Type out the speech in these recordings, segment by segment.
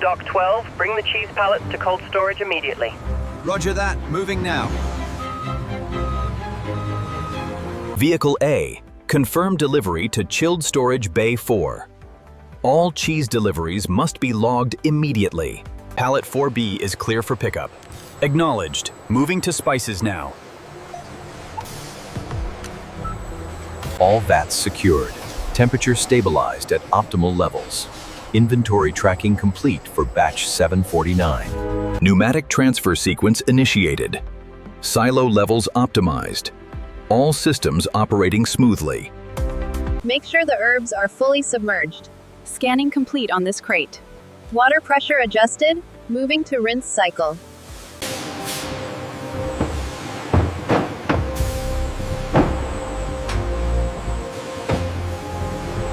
Dock 12, bring the cheese pallets to cold storage immediately. Roger that, moving now. Vehicle A, confirm delivery to Chilled Storage Bay 4. All cheese deliveries must be logged immediately. Pallet 4B is clear for pickup. Acknowledged. Moving to spices now. All vats secured. Temperature stabilized at optimal levels. Inventory tracking complete for batch 749. Pneumatic transfer sequence initiated. Silo levels optimized. All systems operating smoothly. Make sure the herbs are fully submerged. Scanning complete on this crate. Water pressure adjusted. Moving to rinse cycle.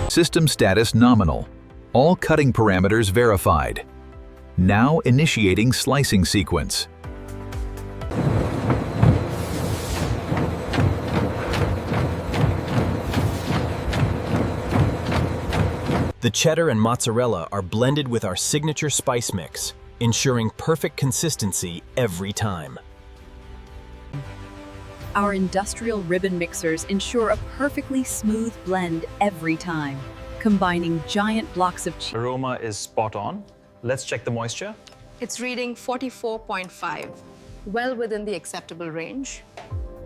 System status nominal. All cutting parameters verified. Now initiating slicing sequence. The cheddar and mozzarella are blended with our signature spice mix, ensuring perfect consistency every time. Our industrial ribbon mixers ensure a perfectly smooth blend every time, combining giant blocks of cheese. Aroma is spot on. Let's check the moisture. It's reading 44.5, well within the acceptable range.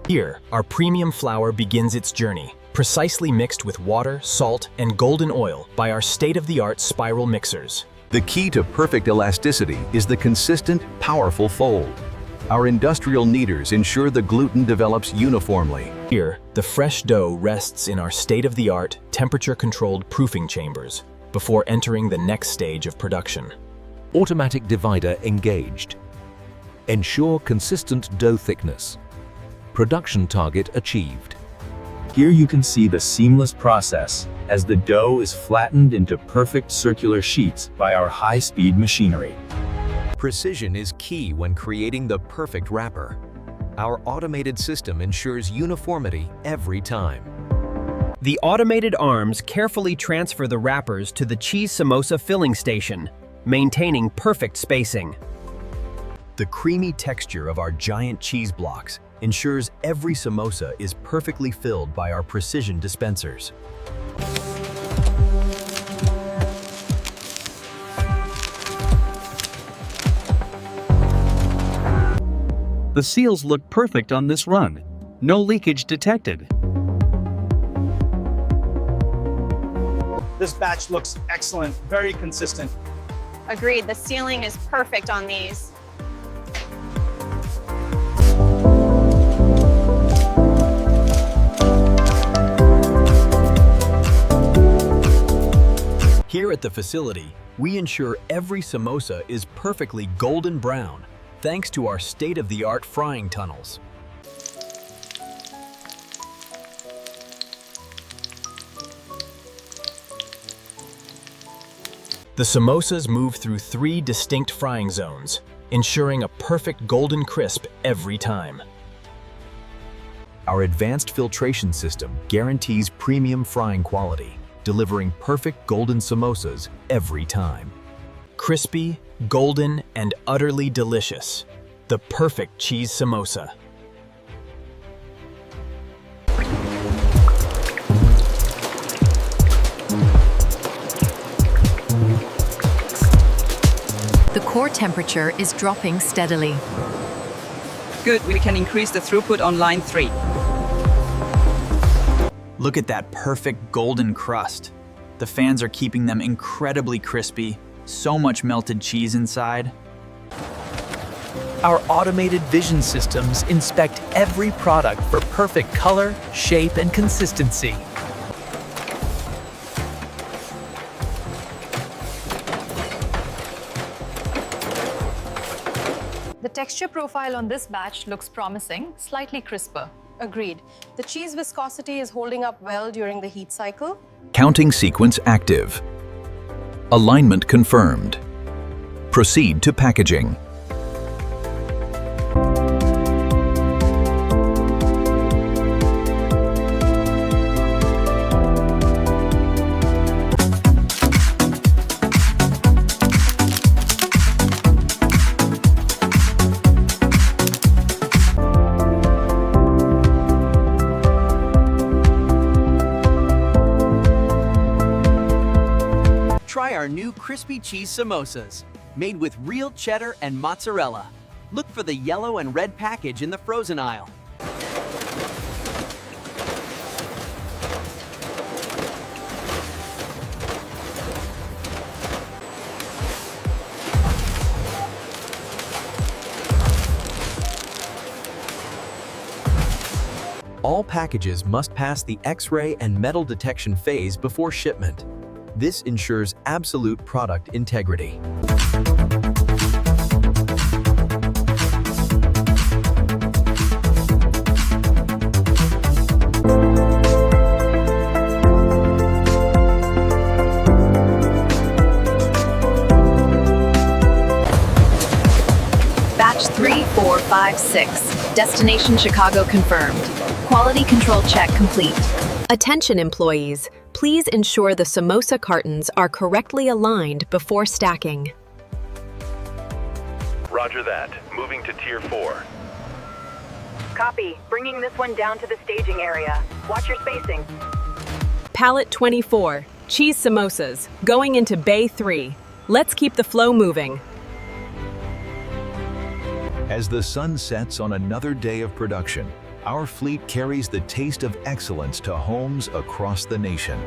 Here, our premium flour begins its journey, precisely mixed with water, salt, and golden oil by our state-of-the-art spiral mixers. The key to perfect elasticity is the consistent, powerful fold. Our industrial kneaders ensure the gluten develops uniformly. Here, the fresh dough rests in our state-of-the-art, temperature-controlled proofing chambers before entering the next stage of production. Automatic divider engaged. Ensure consistent dough thickness. Production target achieved. Here you can see the seamless process as the dough is flattened into perfect circular sheets by our high-speed machinery. Precision is key when creating the perfect wrapper. Our automated system ensures uniformity every time. The automated arms carefully transfer the wrappers to the cheese samosa filling station, maintaining perfect spacing. The creamy texture of our giant cheese blocks ensures every samosa is perfectly filled by our precision dispensers. The seals look perfect on this run. No leakage detected. This batch looks excellent, very consistent. Agreed, the sealing is perfect on these. Here at the facility, we ensure every samosa is perfectly golden brown, thanks to our state-of-the-art frying tunnels. The samosas move through 3 distinct frying zones, ensuring a perfect golden crisp every time. Our advanced filtration system guarantees premium frying quality, delivering perfect golden samosas every time. Crispy, golden, and utterly delicious. The perfect cheese samosa. The core temperature is dropping steadily. Good, we can increase the throughput on line 3. Look at that perfect golden crust. The fans are keeping them incredibly crispy. So much melted cheese inside. Our automated vision systems inspect every product for perfect color, shape, and consistency. The texture profile on this batch looks promising, slightly crisper. Agreed. The cheese viscosity is holding up well during the heat cycle. Counting sequence active. Alignment confirmed. Proceed to packaging. crispy cheese samosas, made with real cheddar and mozzarella. Look for the yellow and red package in the frozen aisle. All packages must pass the X-ray and metal detection phase before shipment. This ensures absolute product integrity. Batch 3, 4, 5, 6. Destination Chicago confirmed. Quality control check complete. Attention employees, please ensure the samosa cartons are correctly aligned before stacking. Roger that. Moving to Tier 4. Copy. Bringing this one down to the staging area. Watch your spacing. Pallet 24, cheese samosas, going into Bay 3. Let's keep the flow moving. As the sun sets on another day of production, our fleet carries the taste of excellence to homes across the nation.